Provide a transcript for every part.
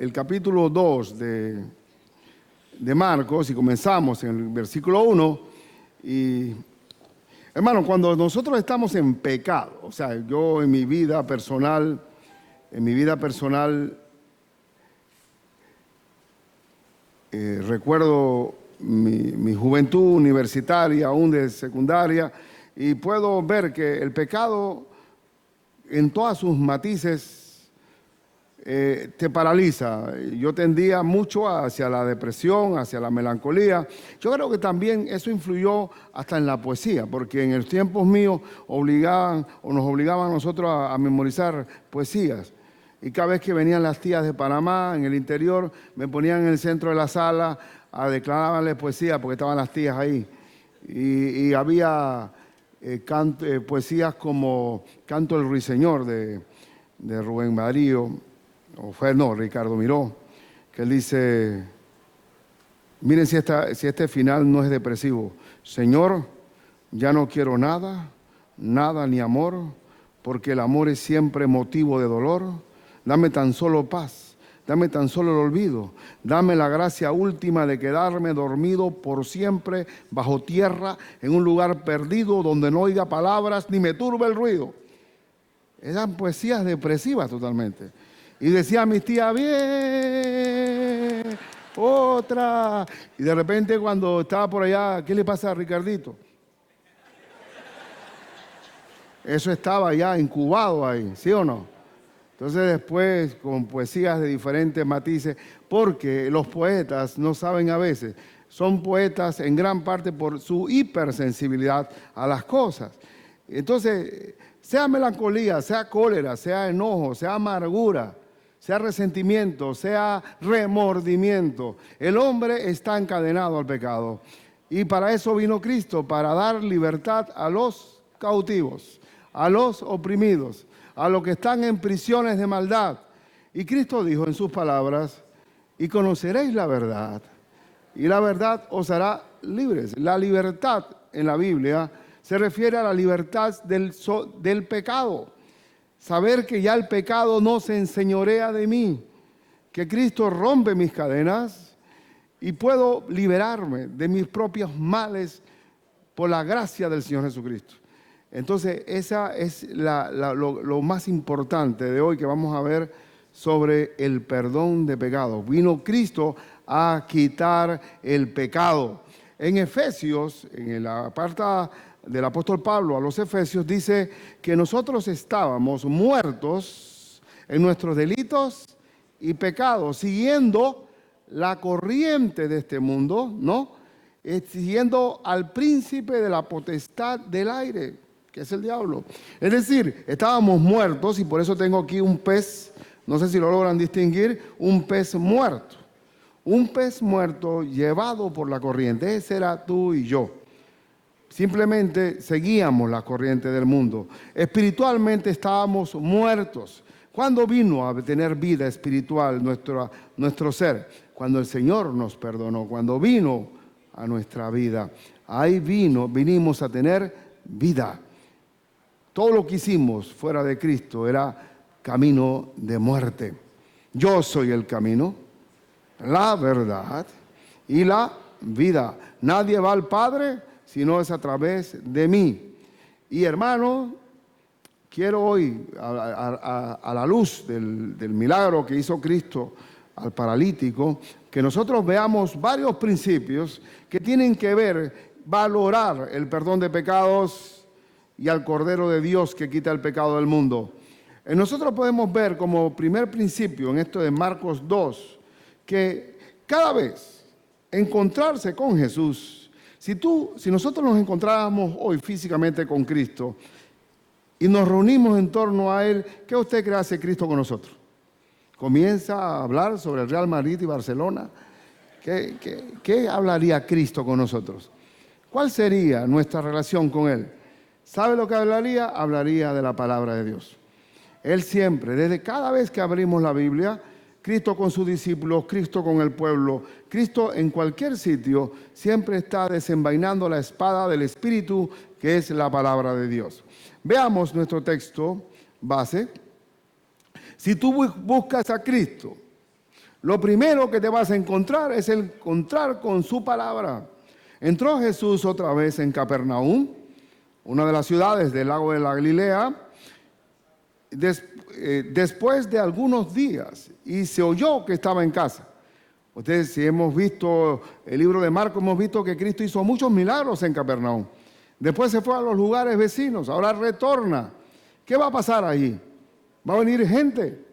el capítulo 2 de Marcos y comenzamos en el versículo 1. Y, hermano, cuando nosotros estamos en pecado, o sea, yo en mi vida personal, recuerdo mi juventud universitaria, aún de secundaria, y puedo ver que el pecado en todas sus matices te paraliza. Yo tendía mucho hacia la depresión, hacia la melancolía. Yo creo que también eso influyó hasta en la poesía, porque en los tiempos míos nos obligaban a nosotros a memorizar poesías. Y cada vez que venían las tías de Panamá, en el interior, me ponían en el centro de la sala a declararles poesía, porque estaban las tías ahí. Y había poesías como Canto del Ruiseñor de Rubén Darío, Ricardo Miró, que él dice: miren si este final no es depresivo. Señor, ya no quiero nada ni amor, porque el amor es siempre motivo de dolor. Dame tan solo paz, dame tan solo el olvido, dame la gracia última de quedarme dormido por siempre bajo tierra, en un lugar perdido donde no oiga palabras ni me turbe el ruido. Eran poesías depresivas totalmente. Y decía mis tías: bien, otra. Y de repente cuando estaba por allá: ¿qué le pasa a Ricardito? Eso estaba ya incubado ahí, ¿sí o no? Entonces después, con poesías de diferentes matices, porque los poetas no saben a veces, son poetas en gran parte por su hipersensibilidad a las cosas. Entonces, sea melancolía, sea cólera, sea enojo, sea amargura, sea resentimiento, sea remordimiento, el hombre está encadenado al pecado. Y para eso vino Cristo, para dar libertad a los cautivos, a los oprimidos, a los que están en prisiones de maldad. Y Cristo dijo en sus palabras: y conoceréis la verdad, y la verdad os hará libres. La libertad en la Biblia se refiere a la libertad del pecado. Saber que ya el pecado no se enseñorea de mí, que Cristo rompe mis cadenas y puedo liberarme de mis propios males por la gracia del Señor Jesucristo. Entonces, esa es lo más importante de hoy que vamos a ver sobre el perdón de pecados. Vino Cristo a quitar el pecado. En Efesios, en la carta del apóstol Pablo a los Efesios, dice que nosotros estábamos muertos en nuestros delitos y pecados, siguiendo la corriente de este mundo, ¿no? Siguiendo al príncipe de la potestad del aire, que es el diablo. Es decir, estábamos muertos, y por eso tengo aquí un pez, no sé si lo logran distinguir, un pez muerto. Un pez muerto llevado por la corriente. Ese era tú y yo. Simplemente seguíamos la corriente del mundo. Espiritualmente estábamos muertos. ¿Cuándo vino a tener vida espiritual nuestro ser? Cuando el Señor nos perdonó, cuando vino a nuestra vida. Ahí vinimos a tener vida. Todo lo que hicimos fuera de Cristo era camino de muerte. Yo soy el camino, la verdad y la vida. Nadie va al Padre sino es a través de mí. Y hermano, quiero hoy, a la luz del milagro que hizo Cristo al paralítico, que nosotros veamos varios principios que tienen que ver, valorar el perdón de pecados y al Cordero de Dios que quita el pecado del mundo. Nosotros podemos ver como primer principio en esto de Marcos 2, que cada vez encontrarse con Jesús, si nosotros nos encontráramos hoy físicamente con Cristo y nos reunimos en torno a Él, ¿qué usted cree hace Cristo con nosotros? Comienza a hablar sobre el Real Madrid y Barcelona. ¿Qué hablaría Cristo con nosotros? ¿Cuál sería nuestra relación con Él? ¿Sabe lo que hablaría? Hablaría de la palabra de Dios. Él siempre, desde cada vez que abrimos la Biblia, Cristo con sus discípulos, Cristo con el pueblo, Cristo en cualquier sitio, siempre está desenvainando la espada del Espíritu, que es la palabra de Dios. Veamos nuestro texto base. Si tú buscas a Cristo, Lo primero que te vas a encontrar es encontrar con su palabra. Entró Jesús otra vez en Capernaum, una de las ciudades del lago de la Galilea, después de algunos días, y se oyó que estaba en casa. Ustedes, si hemos visto el libro de Marcos, hemos visto que Cristo hizo muchos milagros en Capernaum. Después se fue a los lugares vecinos, ahora retorna. ¿Qué va a pasar ahí? Va a venir gente.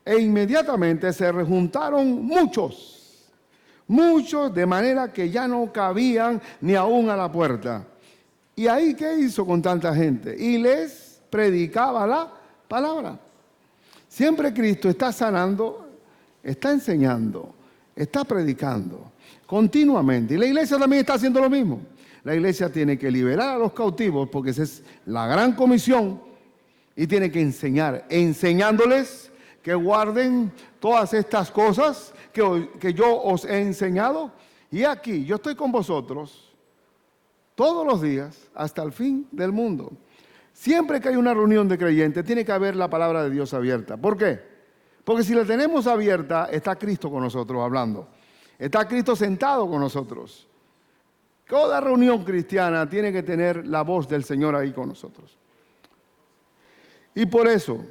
E inmediatamente se rejuntaron muchos, de manera que ya no cabían ni aún a la puerta. ¿Y ahí qué hizo con tanta gente? Y les predicaba la palabra. Siempre Cristo está sanando, está enseñando, está predicando continuamente. Y la iglesia también está haciendo lo mismo. La iglesia tiene que liberar a los cautivos porque esa es la gran comisión y tiene que enseñar, enseñándoles que guarden todas estas cosas que yo os he enseñado. Y aquí, yo estoy con vosotros todos los días hasta el fin del mundo. Siempre que hay una reunión de creyentes, tiene que haber la palabra de Dios abierta. ¿Por qué? Porque si la tenemos abierta, está Cristo con nosotros hablando. Está Cristo sentado con nosotros. Toda reunión cristiana tiene que tener la voz del Señor ahí con nosotros. Y por eso,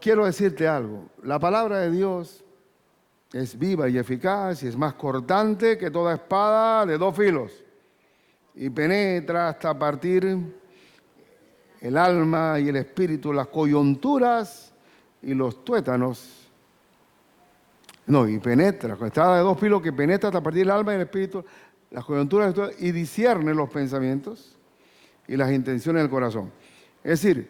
quiero decirte algo. La palabra de Dios es viva y eficaz y es más cortante que toda espada de dos filos. Y penetra hasta partir el alma y el espíritu, las coyunturas y los tuétanos. No, y penetra, espada de dos filos que penetra hasta partir el alma y el espíritu, las coyunturas y discierne los pensamientos y las intenciones del corazón. Es decir,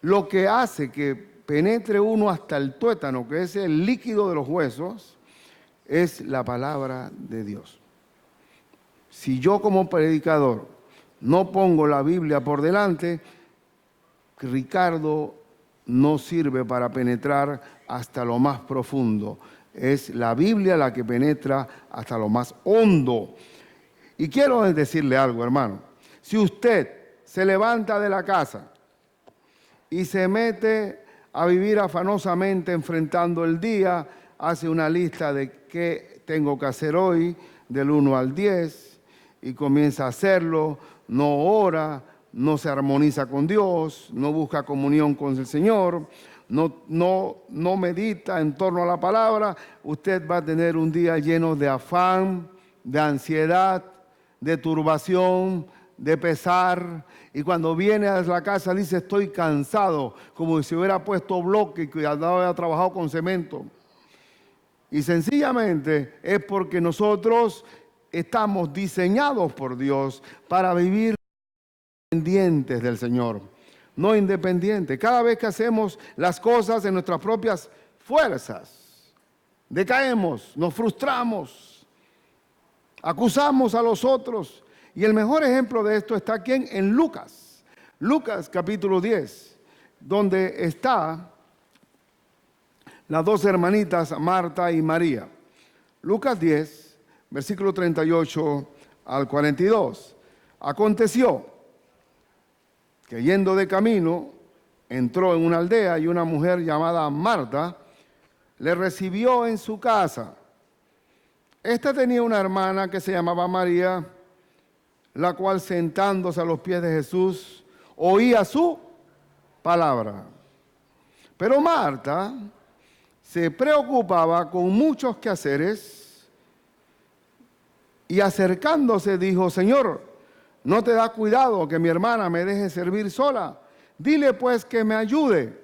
lo que hace que penetre uno hasta el tuétano, que es el líquido de los huesos, es la palabra de Dios. Si yo como predicador no pongo la Biblia por delante, Ricardo no sirve para penetrar hasta lo más profundo. Es la Biblia la que penetra hasta lo más hondo. Y quiero decirle algo, hermano. Si usted se levanta de la casa y se mete a vivir afanosamente enfrentando el día, hace una lista de qué tengo que hacer hoy, del 1 al 10, y comienza a hacerlo, no ora, no se armoniza con Dios, no busca comunión con el Señor, no medita en torno a la palabra, usted va a tener un día lleno de afán, de ansiedad, de turbación, de pesar, y cuando viene a la casa dice estoy cansado, como si hubiera puesto bloque y que había trabajado con cemento. Y sencillamente es porque nosotros estamos diseñados por Dios para vivir dependientes del Señor, no independientes. Cada vez que hacemos las cosas en nuestras propias fuerzas, decaemos, nos frustramos, acusamos a los otros. Y el mejor ejemplo de esto está aquí en Lucas. Lucas capítulo 10, donde está las dos hermanitas Marta y María. Lucas 10, versículo 38 al 42. Aconteció que yendo de camino, entró en una aldea y una mujer llamada Marta le recibió en su casa. Esta tenía una hermana que se llamaba María, la cual sentándose a los pies de Jesús, oía su palabra. Pero Marta se preocupaba con muchos quehaceres y acercándose dijo, Señor, ¿no te da cuidado que mi hermana me deje servir sola? Dile pues que me ayude.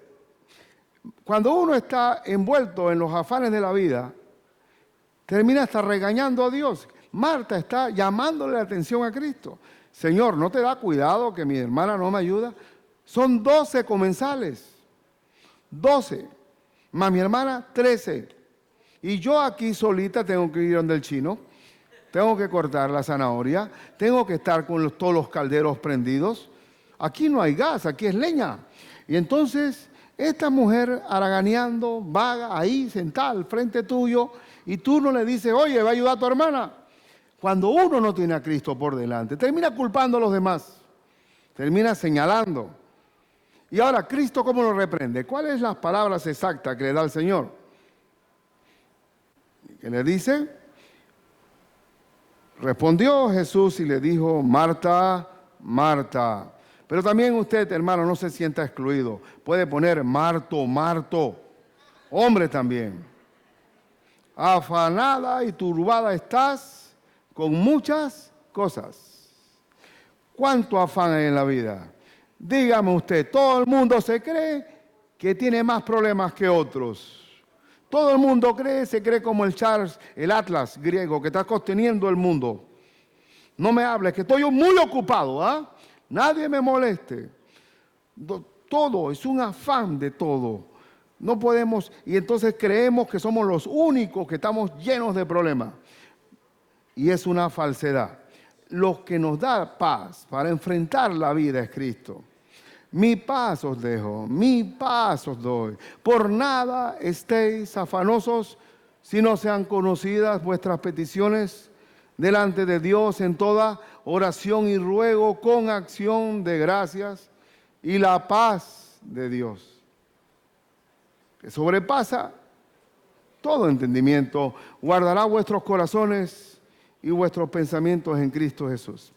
Cuando uno está envuelto en los afanes de la vida, termina hasta regañando a Dios. Marta está llamándole la atención a Cristo. Señor, ¿no te da cuidado que mi hermana no me ayuda? Son 12 comensales. 12. Más mi hermana, 13. Y yo aquí solita tengo que ir donde el chino. Tengo que cortar la zanahoria. Tengo que estar con todos los calderos prendidos. Aquí no hay gas, aquí es leña. Y entonces, esta mujer haraganeando, vaga, ahí sentada al frente tuyo, y tú no le dices, oye, va a ayudar a tu hermana. Cuando uno no tiene a Cristo por delante, termina culpando a los demás, termina señalando. Y ahora, ¿Cristo cómo lo reprende? ¿Cuáles son las palabras exactas que le da el Señor? ¿Qué le dice? Respondió Jesús y le dijo, Marta, Marta. Pero también usted, hermano, no se sienta excluido. Puede poner Marto, Marto. Hombre también. Afanada y turbada estás con muchas cosas. ¿Cuánto afán hay en la vida? Dígame usted, todo el mundo se cree que tiene más problemas que otros. Todo el mundo se cree como el Charles, el Atlas griego, que está sosteniendo el mundo. No me hables, que estoy muy ocupado, ¿ah? Nadie me moleste. Todo, es un afán de todo. No podemos, y entonces creemos que somos los únicos que estamos llenos de problemas. Y es una falsedad. Lo que nos da paz para enfrentar la vida es Cristo. Mi paz os dejo, mi paz os doy. Por nada estéis afanosos, si no sean conocidas vuestras peticiones delante de Dios en toda oración y ruego con acción de gracias, y la paz de Dios, que sobrepasa todo entendimiento, guardará vuestros corazones y vuestros pensamientos en Cristo Jesús.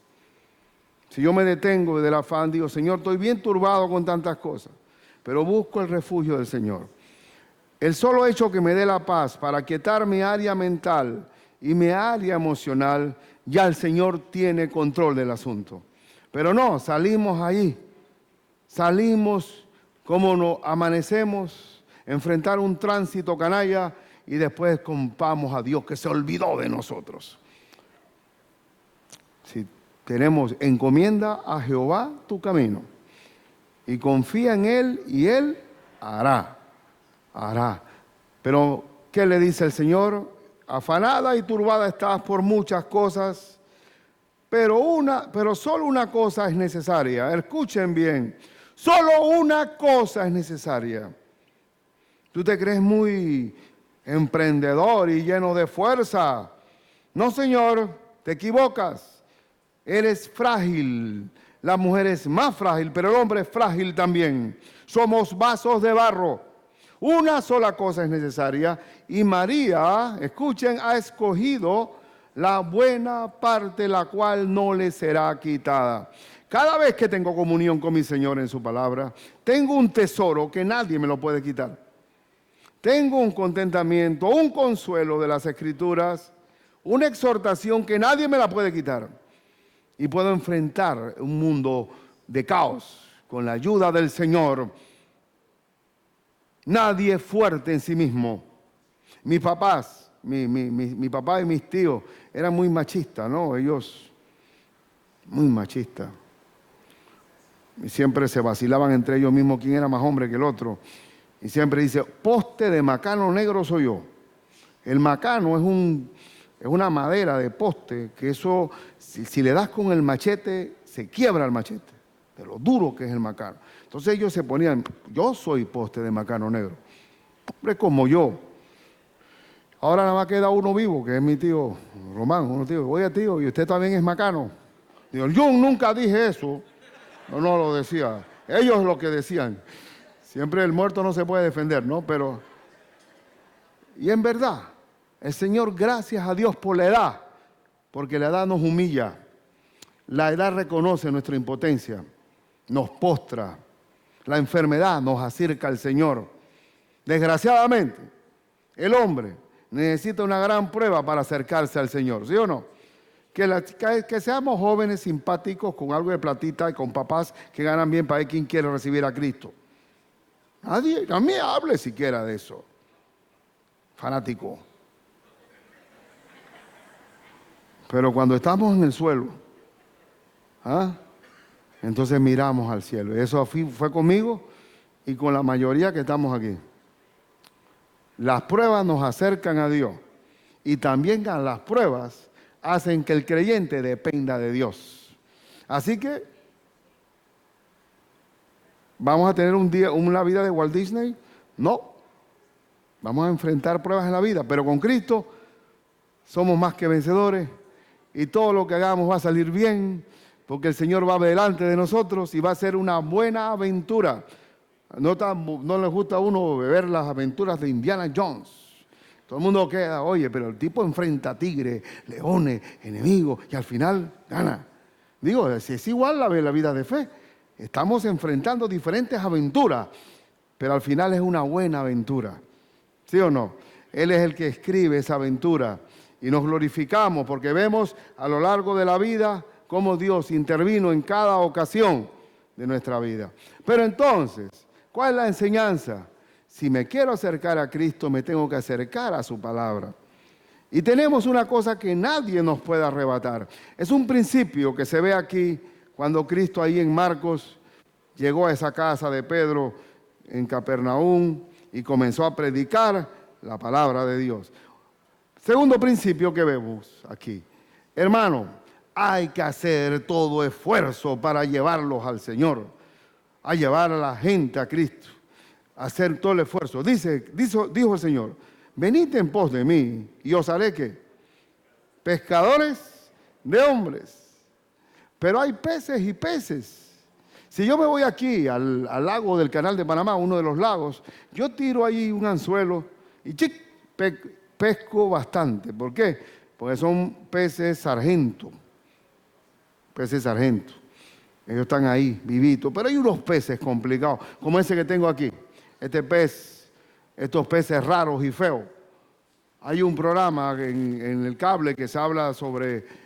Si yo me detengo del afán, digo, Señor, estoy bien turbado con tantas cosas, pero busco el refugio del Señor. El solo hecho que me dé la paz para quietar mi área mental y mi área emocional, ya el Señor tiene control del asunto. Pero no, salimos ahí, salimos como nos amanecemos, enfrentar un tránsito canalla y después culpamos a Dios que se olvidó de nosotros. Si tenemos, encomienda a Jehová tu camino y confía en Él y Él hará. Pero, ¿qué le dice el Señor? Afanada y turbada estás por muchas cosas, pero solo una cosa es necesaria. Escuchen bien, solo una cosa es necesaria. Tú te crees muy emprendedor y lleno de fuerza. No, Señor, te equivocas. Eres frágil, la mujer es más frágil, pero el hombre es frágil también. Somos vasos de barro. Una sola cosa es necesaria y María, escuchen, ha escogido la buena parte, la cual no le será quitada. Cada vez que tengo comunión con mi Señor en su palabra, tengo un tesoro que nadie me lo puede quitar. Tengo un contentamiento, un consuelo de las Escrituras, una exhortación que nadie me la puede quitar. Y puedo enfrentar un mundo de caos con la ayuda del Señor. Nadie es fuerte en sí mismo. Mis papás, mi papá y mis tíos eran muy machistas, ¿no? Ellos, muy machistas. Y siempre se vacilaban entre ellos mismos quién era más hombre que el otro. Y siempre dice, poste de macano negro soy yo. El macano es una madera de poste que eso, si le das con el machete, se quiebra el machete, de lo duro que es el macano. Entonces ellos se ponían, yo soy poste de macano negro, hombre como yo. Ahora nada más queda uno vivo, que es mi tío Román, uno tío, oye tío, ¿y usted también es macano? Digo, yo nunca dije eso, no lo decía, ellos lo que decían. Siempre el muerto no se puede defender, ¿no? Pero, y en verdad, el Señor, gracias a Dios por la edad, porque la edad nos humilla. La edad reconoce nuestra impotencia, nos postra. La enfermedad nos acerca al Señor. Desgraciadamente, el hombre necesita una gran prueba para acercarse al Señor, ¿sí o no? Que seamos jóvenes simpáticos con algo de platita y con papás que ganan bien para ver quién quiere recibir a Cristo. Nadie, no me hable siquiera de eso. Fanático. Pero cuando estamos en el suelo, entonces miramos al cielo. Y eso fue conmigo y con la mayoría que estamos aquí. Las pruebas nos acercan a Dios y también las pruebas hacen que el creyente dependa de Dios. Así que, ¿vamos a tener una vida de Walt Disney? No. Vamos a enfrentar pruebas en la vida, pero con Cristo somos más que vencedores. Y todo lo que hagamos va a salir bien, porque el Señor va delante de nosotros y va a ser una buena aventura. No les gusta a uno ver las aventuras de Indiana Jones, Todo el mundo queda, oye, pero el tipo enfrenta tigres, leones, enemigos, y al final gana. Digo, es igual la vida de fe. Estamos enfrentando diferentes aventuras, pero al final es una buena aventura. ¿Sí o no? Él es el que escribe esa aventura y nos glorificamos porque vemos a lo largo de la vida cómo Dios intervino en cada ocasión de nuestra vida. Pero entonces, ¿cuál es la enseñanza? Si me quiero acercar a Cristo, me tengo que acercar a su palabra. Y tenemos una cosa que nadie nos puede arrebatar. Es un principio que se ve aquí cuando Cristo ahí en Marcos llegó a esa casa de Pedro en Capernaum y comenzó a predicar la palabra de Dios. Segundo principio que vemos aquí. Hermano, hay que hacer todo esfuerzo para llevarlos al Señor, a llevar a la gente a Cristo, a hacer todo el esfuerzo. Dijo el Señor, venid en pos de mí y os haré ¿qué? Pescadores de hombres. Pero hay peces y peces. Si yo me voy aquí al lago del Canal de Panamá, uno de los lagos, yo tiro ahí un anzuelo y pesco bastante. ¿Por qué? Porque son peces sargento. Peces sargento. Ellos están ahí, vivitos. Pero hay unos peces complicados, como ese que tengo aquí. Estos peces raros y feos. Hay un programa en el cable que se habla sobre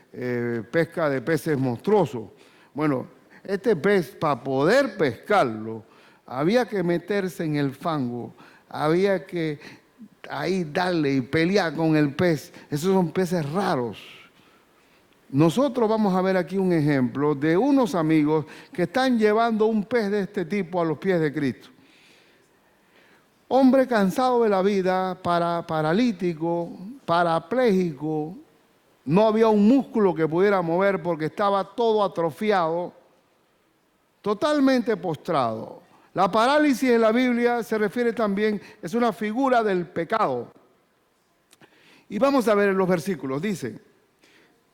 pesca de peces monstruosos. Bueno, este pez, para poder pescarlo, había que meterse en el fango, había que ahí darle y pelear con el pez. Esos son peces raros. Nosotros vamos a ver aquí un ejemplo de unos amigos que están llevando un pez de este tipo a los pies de Cristo. Hombre cansado de la vida, paralítico, parapléjico, no había un músculo que pudiera mover porque estaba todo atrofiado, totalmente postrado. La parálisis en la Biblia se refiere también, es una figura del pecado. Y vamos a ver en los versículos, dice,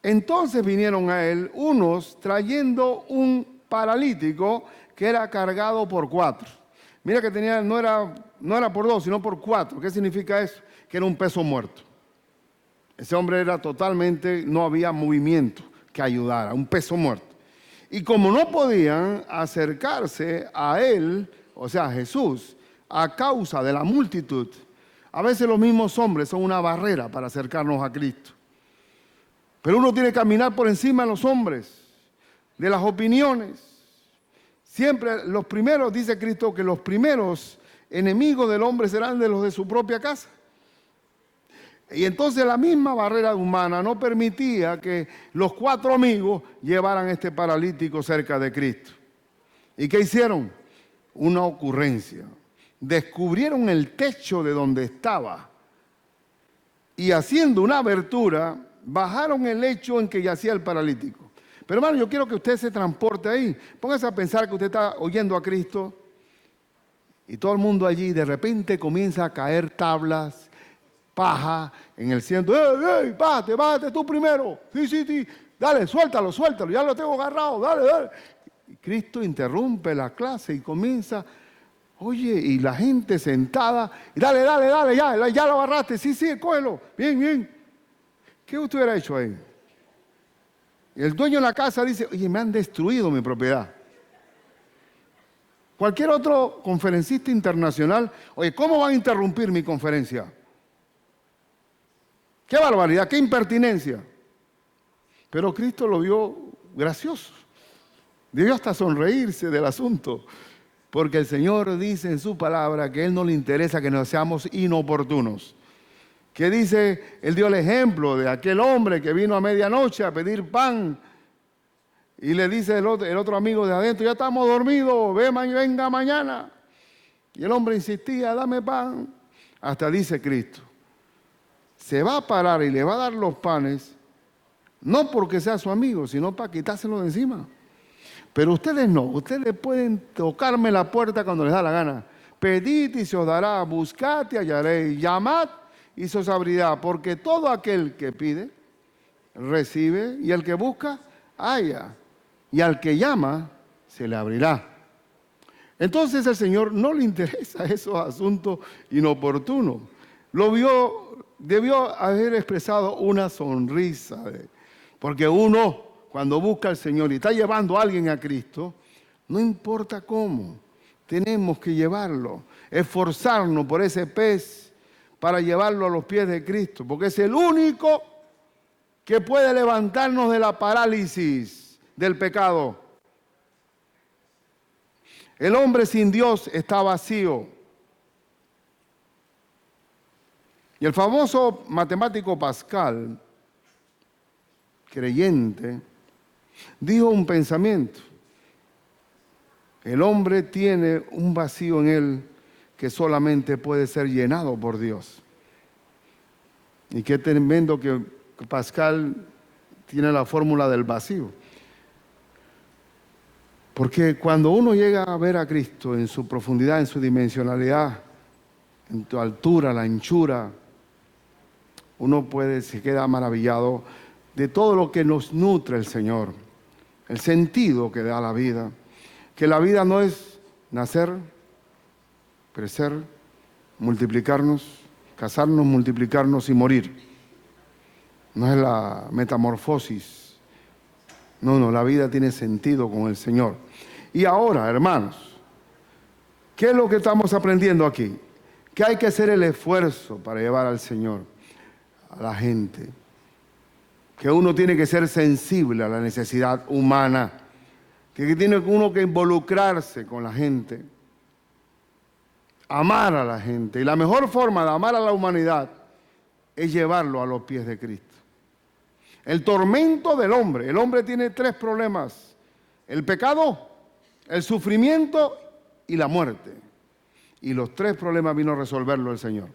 entonces vinieron a él unos trayendo un paralítico que era cargado por 4. Mira que tenía, no era por 2, sino por 4. ¿Qué significa eso? Que era un peso muerto. Ese hombre era totalmente, no había movimiento que ayudara, un peso muerto. Y como no podían acercarse a él, o sea, a Jesús, a causa de la multitud, a veces los mismos hombres son una barrera para acercarnos a Cristo. Pero uno tiene que caminar por encima de los hombres, de las opiniones. Siempre los primeros, dice Cristo, que los primeros enemigos del hombre serán de los de su propia casa. Y entonces la misma barrera humana no permitía que los 4 amigos llevaran a este paralítico cerca de Cristo. ¿Y qué hicieron? Una ocurrencia. Descubrieron el techo de donde estaba y haciendo una abertura, bajaron el lecho en que yacía el paralítico. Pero hermano, yo quiero que usted se transporte ahí. Póngase a pensar que usted está oyendo a Cristo y todo el mundo allí de repente comienza a caer tablas, paja en el cielo. ¡Ey, bájate tú primero! Sí, dale, suéltalo, ya lo tengo agarrado, dale. Y Cristo interrumpe la clase y comienza, oye, y la gente sentada, y dale, ya lo agarraste, sí, cógelo, bien. ¿Qué usted hubiera hecho ahí? Y el dueño de la casa dice, oye, me han destruido mi propiedad. Cualquier otro conferencista internacional, oye, ¿cómo van a interrumpir mi conferencia? ¡Qué barbaridad, qué impertinencia! Pero Cristo lo vio gracioso. Debió hasta sonreírse del asunto. Porque el Señor dice en su palabra que a Él no le interesa que nos seamos inoportunos. Que dice, Él dio el ejemplo de aquel hombre que vino a medianoche a pedir pan. Y le dice el otro amigo de adentro, ya estamos dormidos, venga mañana. Y el hombre insistía, dame pan. Hasta dice Cristo, se va a parar y le va a dar los panes, no porque sea su amigo, sino para quitárselo de encima. Pero ustedes no, ustedes pueden tocarme la puerta cuando les da la gana. Pedid y se os dará, buscad y hallaréis, llamad y se os abrirá, porque todo aquel que pide, recibe, y el que busca, halla, y al que llama, se le abrirá. Entonces al Señor no le interesa esos asuntos inoportunos. lo vio, debió haber expresado una sonrisa. Porque uno, cuando busca al Señor y está llevando a alguien a Cristo, no importa cómo, tenemos que llevarlo, esforzarnos por ese pez para llevarlo a los pies de Cristo, porque es el único que puede levantarnos de la parálisis del pecado. El hombre sin Dios está vacío. Y el famoso matemático Pascal, creyente, dijo un pensamiento. El hombre tiene un vacío en él que solamente puede ser llenado por Dios. Y qué tremendo que Pascal tiene la fórmula del vacío. Porque cuando uno llega a ver a Cristo en su profundidad, en su dimensionalidad, en su altura, la anchura, uno se queda maravillado de todo lo que nos nutre el Señor, el sentido que da la vida, que la vida no es nacer, crecer, multiplicarnos, casarnos, multiplicarnos y morir. No es la metamorfosis. No, la vida tiene sentido con el Señor. Y ahora, hermanos, ¿qué es lo que estamos aprendiendo aquí? Que hay que hacer el esfuerzo para llevar al Señor a la gente. Que uno tiene que ser sensible a la necesidad humana. Que tiene uno que involucrarse con la gente. Amar a la gente. Y la mejor forma de amar a la humanidad es llevarlo a los pies de Cristo. El tormento del hombre. El hombre tiene 3 problemas. El pecado, el sufrimiento y la muerte. Y los 3 problemas vino a resolverlo el Señor.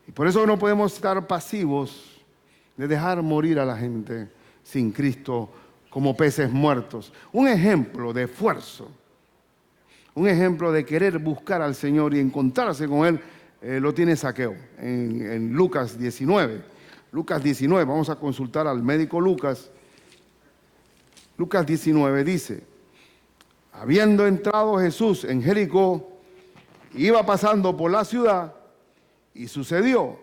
Y por eso no podemos estar pasivos de dejar morir a la gente sin Cristo como peces muertos. Un ejemplo de esfuerzo, un ejemplo de querer buscar al Señor y encontrarse con Él, lo tiene Zaqueo en Lucas 19. Lucas 19, vamos a consultar al médico Lucas. Lucas 19 dice, habiendo entrado Jesús en Jericó, iba pasando por la ciudad y sucedió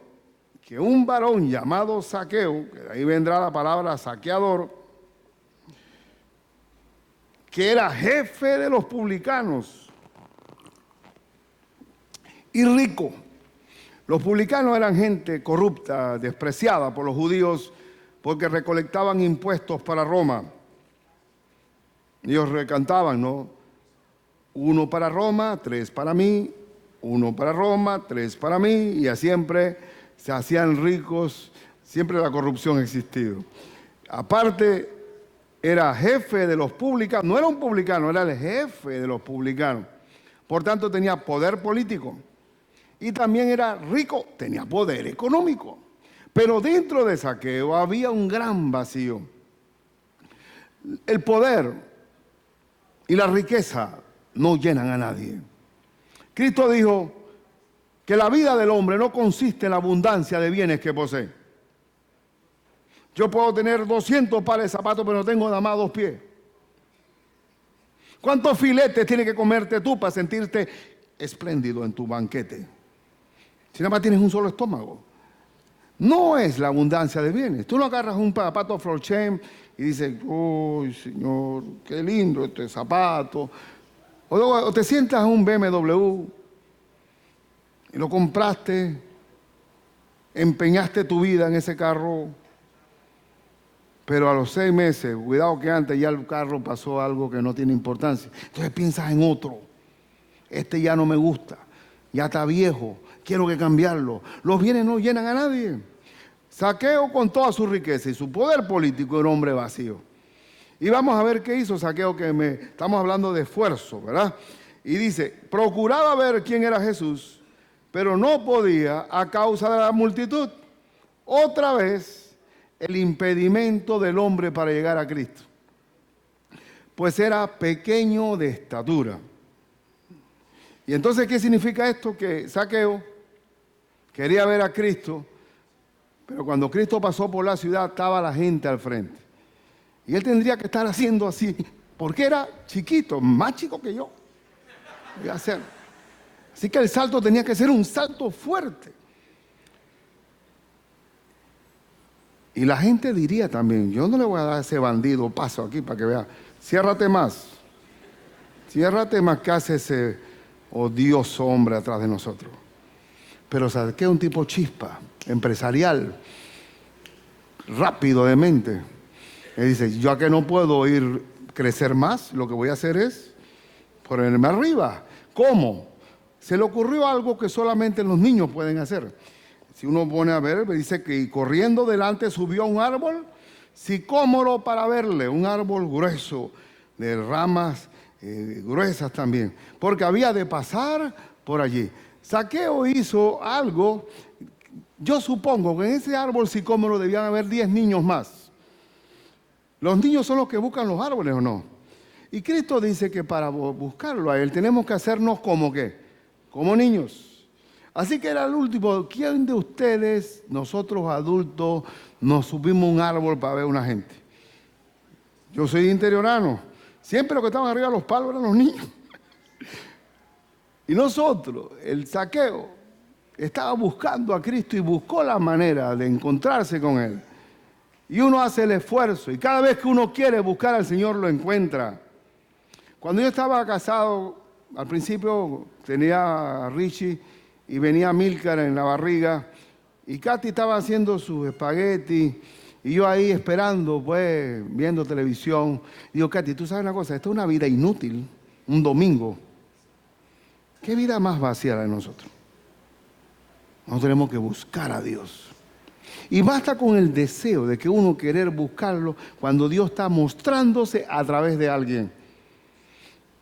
que un varón llamado Zaqueo, que de ahí vendrá la palabra saqueador, que era jefe de los publicanos y rico. Los publicanos eran gente corrupta, despreciada por los judíos porque recolectaban impuestos para Roma. Ellos recantaban, ¿no? 1 para Roma, 3 para mí, 1 para Roma, 3 para mí, y siempre se hacían ricos, siempre la corrupción ha existido. Aparte, era jefe de los publicanos, no era un publicano, era el jefe de los publicanos. Por tanto, tenía poder político. Y también era rico, tenía poder económico. Pero dentro de Zaqueo había un gran vacío. El poder y la riqueza no llenan a nadie. Cristo dijo que la vida del hombre no consiste en la abundancia de bienes que posee. Yo puedo tener 200 pares de zapatos, pero no tengo nada más 2 pies. ¿Cuántos filetes tienes que comerte tú para sentirte espléndido en tu banquete? Si nada más tienes un solo estómago. No es la abundancia de bienes. Tú no agarras un zapato Florchem y dices, ¡uy, Señor, qué lindo este zapato! O te sientas en un BMW y lo compraste, empeñaste tu vida en ese carro, pero a los 6 meses, cuidado que antes ya el carro pasó algo que no tiene importancia. Entonces piensas en otro. Este ya no me gusta, ya está viejo, quiero que cambiarlo. Los bienes no llenan a nadie. Zaqueo con toda su riqueza y su poder político era un hombre vacío. Y vamos a ver qué hizo Zaqueo, estamos hablando de esfuerzo, ¿verdad? Y dice, procuraba ver quién era Jesús, pero no podía a causa de la multitud. Otra vez, el impedimento del hombre para llegar a Cristo. Pues era pequeño de estatura. Y entonces, ¿qué significa esto? Que Zaqueo quería ver a Cristo, pero cuando Cristo pasó por la ciudad estaba la gente al frente. Y él tendría que estar haciendo así, porque era chiquito, más chico que yo. Así que el salto tenía que ser un salto fuerte. Y la gente diría también, yo no le voy a dar a ese bandido paso aquí para que vea. Ciérrate más que hace ese odioso hombre atrás de nosotros. Pero Zaqueo, un tipo chispa, empresarial, rápido de mente. Él dice, yo a que no puedo crecer más, lo que voy a hacer es ponerme arriba. ¿Cómo? Se le ocurrió algo que solamente los niños pueden hacer. Si uno pone a ver, dice que corriendo delante subió a un árbol sicómoro para verle, un árbol grueso, de ramas gruesas también, porque había de pasar por allí. Zaqueo hizo algo, yo supongo que en ese árbol sicómoro debían haber 10 niños más. Los niños son los que buscan los árboles, ¿o no? Y Cristo dice que para buscarlo a Él tenemos que hacernos como ¿qué? Como niños. Así que era el último. ¿Quién de ustedes, nosotros adultos, nos subimos a un árbol para ver a una gente? Yo soy interiorano. Siempre los que estaban arriba de los palos eran los niños. Y nosotros, el Zaqueo, estaba buscando a Cristo y buscó la manera de encontrarse con Él. Y uno hace el esfuerzo y cada vez que uno quiere buscar al Señor lo encuentra. Cuando yo estaba casado, al principio tenía a Richie y venía Milcar en la barriga y Katy estaba haciendo sus espaguetis y yo ahí esperando, pues, viendo televisión. Digo, Katy, tú sabes una cosa, esta es una vida inútil, un domingo. ¿Qué vida más vacía la de nosotros? Nosotros tenemos que buscar a Dios. Y basta con el deseo de que uno querer buscarlo cuando Dios está mostrándose a través de alguien.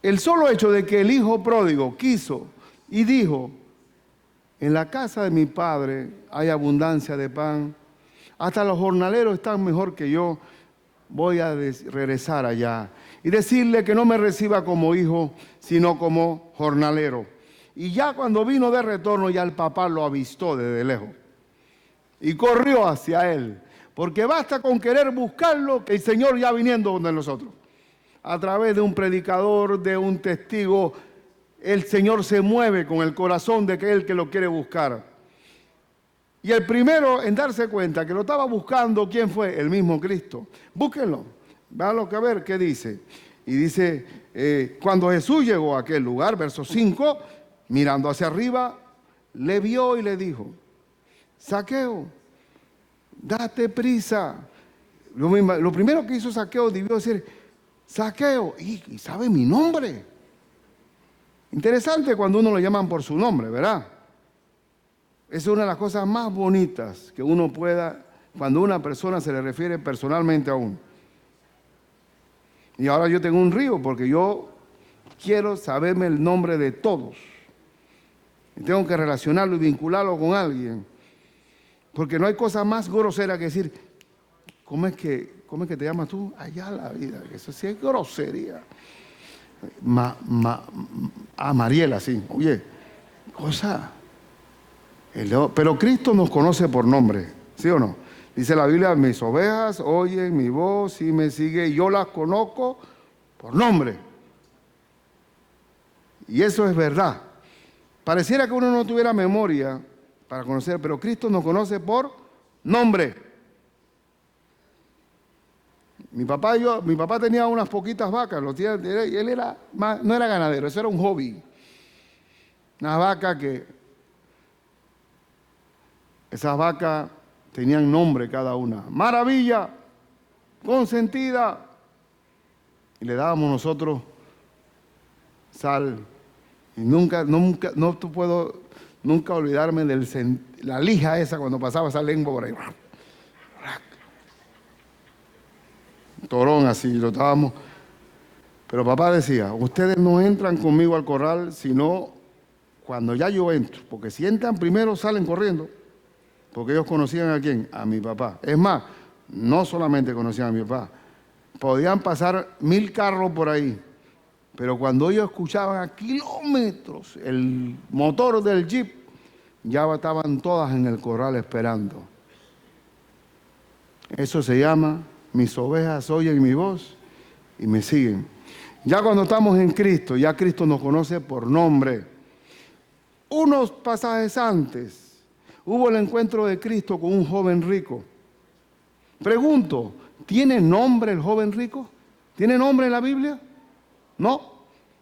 El solo hecho de que el hijo pródigo quiso y dijo, en la casa de mi padre hay abundancia de pan, hasta los jornaleros están mejor que yo, voy a regresar allá y decirle que no me reciba como hijo, sino como jornalero. Y ya cuando vino de retorno, ya el papá lo avistó desde lejos y corrió hacia él, porque basta con querer buscarlo que el Señor ya viniendo donde nosotros. A través de un predicador, de un testigo, el Señor se mueve con el corazón de aquel que lo quiere buscar. Y el primero en darse cuenta que lo estaba buscando, ¿quién fue? El mismo Cristo. Búsquenlo, véanlo que a ver qué dice. Y dice, cuando Jesús llegó a aquel lugar, verso 5, mirando hacia arriba, le vio y le dijo, Zaqueo, date prisa. Lo primero que hizo Zaqueo debió decir, Zaqueo, y sabe mi nombre. Interesante cuando uno lo llaman por su nombre, ¿verdad? Es una de las cosas más bonitas que uno pueda, cuando una persona se le refiere personalmente a uno. Y ahora yo tengo un río porque yo quiero saberme el nombre de todos. Y tengo que relacionarlo y vincularlo con alguien. Porque no hay cosa más grosera que decir, ¿cómo es que te llamas tú? Allá la vida, eso sí es grosería. Mariela, sí. Oye, cosa. Pero Cristo nos conoce por nombre, ¿sí o no? Dice la Biblia, mis ovejas oyen mi voz y me siguen, y yo las conozco por nombre. Y eso es verdad. Pareciera que uno no tuviera memoria para conocer, pero Cristo nos conoce por nombre. Mi papá tenía unas poquitas vacas, él no era ganadero, eso era un hobby. Unas vacas esas vacas tenían nombre cada una. Maravilla, consentida. Y le dábamos nosotros sal. Y nunca puedo olvidarme de la lija esa cuando pasaba esa lengua por ahí. Torón así, lo estábamos. Pero papá decía, ustedes no entran conmigo al corral, sino cuando ya yo entro. Porque si entran primero salen corriendo. Porque ellos conocían ¿a quién? A mi papá. Es más, no solamente conocían a mi papá. Podían pasar 1000 carros por ahí. Pero cuando ellos escuchaban a kilómetros el motor del jeep, ya estaban todas en el corral esperando. Eso se llama, mis ovejas oyen mi voz y me siguen. Ya cuando estamos en Cristo, ya Cristo nos conoce por nombre. Unos pasajes antes, hubo el encuentro de Cristo con un joven rico. Pregunto, ¿tiene nombre el joven rico? ¿Tiene nombre en la Biblia? No.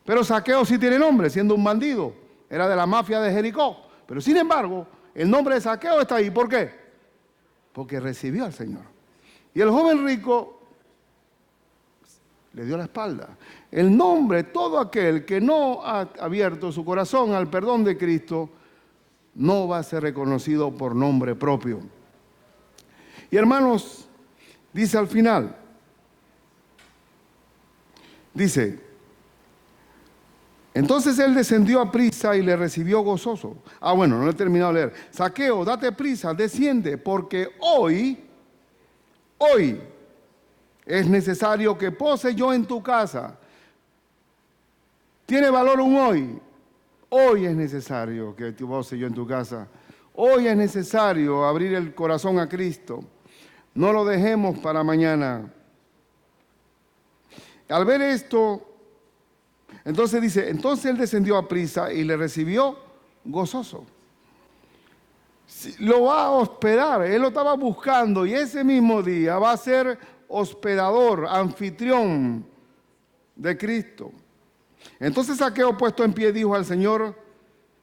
Pero Zaqueo sí tiene nombre, siendo un bandido. Era de la mafia de Jericó. Pero sin embargo, el nombre de Zaqueo está ahí. ¿Por qué? Porque recibió al Señor. Y el joven rico le dio la espalda. El nombre, todo aquel que no ha abierto su corazón al perdón de Cristo, no va a ser reconocido por nombre propio. Y hermanos, dice al final, dice, entonces él descendió a prisa y le recibió gozoso. Bueno, no he terminado de leer. Zaqueo, date prisa, desciende, porque hoy es necesario que pose yo en tu casa. Tiene valor un hoy. Hoy es necesario que pose yo en tu casa. Hoy es necesario abrir el corazón a Cristo. No lo dejemos para mañana. Al ver esto, entonces dice, entonces él descendió a prisa y le recibió gozoso. Lo va a hospedar, él lo estaba buscando y ese mismo día va a ser hospedador, anfitrión de Cristo. Entonces Zaqueo, puesto en pie, dijo al Señor,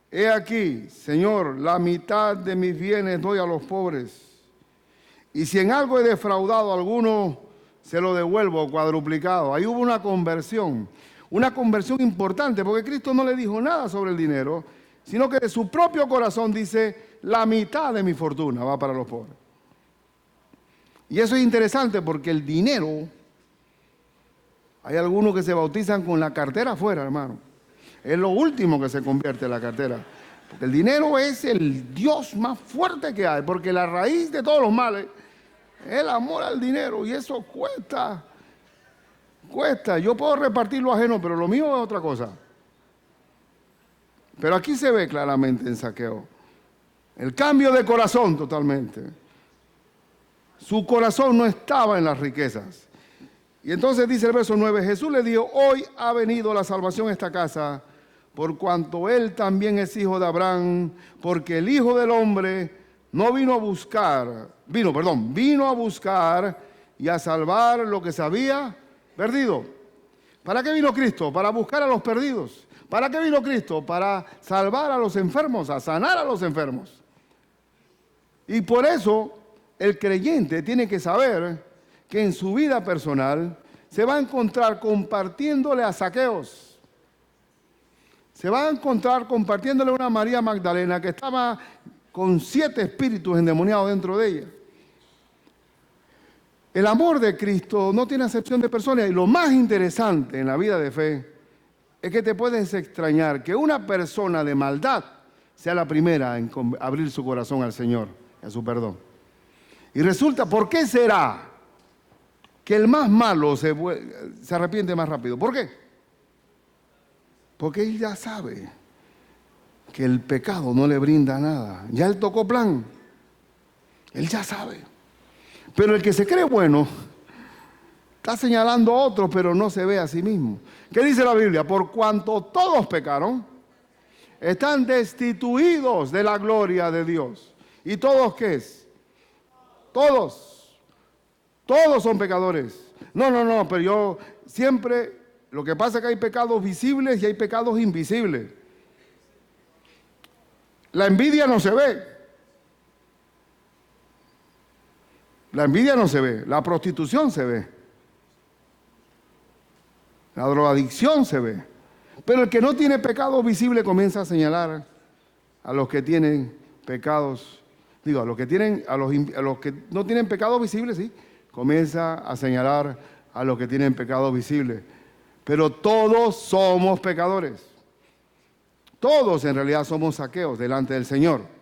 he aquí, Señor, la mitad de mis bienes doy a los pobres. Y si en algo he defraudado a alguno, se lo devuelvo cuadruplicado. Ahí hubo una conversión importante, porque Cristo no le dijo nada sobre el dinero, sino que de su propio corazón dice, la mitad de mi fortuna va para los pobres. Y eso es interesante porque el dinero, hay algunos que se bautizan con la cartera afuera, hermano. Es lo último que se convierte en la cartera. Porque el dinero es el Dios más fuerte que hay, porque la raíz de todos los males es el amor al dinero y eso cuesta. Yo puedo repartir lo ajeno, pero lo mío es otra cosa. Pero aquí se ve claramente en Zaqueo el cambio de corazón totalmente. Su corazón no estaba en las riquezas. Y entonces dice el verso 9, Jesús le dijo, hoy ha venido la salvación a esta casa, por cuanto él también es hijo de Abraham, porque el Hijo del Hombre no vino a buscar, vino a buscar y a salvar lo que se había perdido. ¿Para qué vino Cristo? Para buscar a los perdidos. ¿Para qué vino Cristo? Para salvar a los enfermos, a sanar a los enfermos. Y por eso el creyente tiene que saber que en su vida personal se va a encontrar compartiéndole a Zaqueos. Se va a encontrar compartiéndole a una María Magdalena que estaba con 7 espíritus endemoniados dentro de ella. El amor de Cristo no tiene acepción de personas y lo más interesante en la vida de fe es que te puedes extrañar que una persona de maldad sea la primera en abrir su corazón al Señor, a su perdón. Y resulta, ¿por qué será que el más malo se arrepiente más rápido? ¿Por qué? Porque él ya sabe que el pecado no le brinda nada. Ya él tocó plan. Él ya sabe. Pero el que se cree bueno está señalando a otros, pero no se ve a sí mismo. ¿Qué dice la Biblia? Por cuanto todos pecaron, están destituidos de la gloria de Dios. ¿Y todos qué es? Todos son pecadores. No, pero yo siempre, lo que pasa es que hay pecados visibles y hay pecados invisibles. La envidia no se ve. La envidia no se ve, la prostitución se ve. La drogadicción se ve. Pero el que no tiene pecado visible comienza a señalar a los que tienen pecados, a los que no tienen pecado visible, sí, comienza a señalar a los que tienen pecado visible. Pero todos somos pecadores. Todos en realidad somos Zaqueos delante del Señor.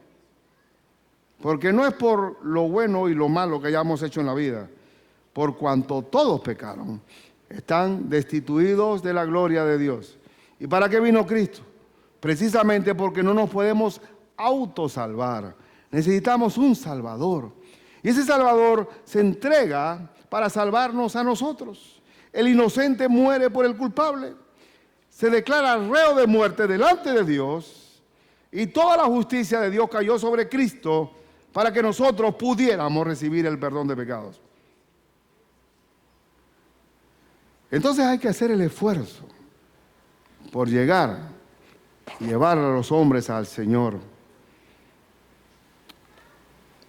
Porque no es por lo bueno y lo malo que hayamos hecho en la vida. Por cuanto todos pecaron, están destituidos de la gloria de Dios. ¿Y para qué vino Cristo? Precisamente porque no nos podemos autosalvar. Necesitamos un Salvador. Y ese Salvador se entrega para salvarnos a nosotros. El inocente muere por el culpable. Se declara reo de muerte delante de Dios. Y toda la justicia de Dios cayó sobre Cristo para que nosotros pudiéramos recibir el perdón de pecados. Entonces hay que hacer el esfuerzo por llegar y llevar a los hombres al Señor.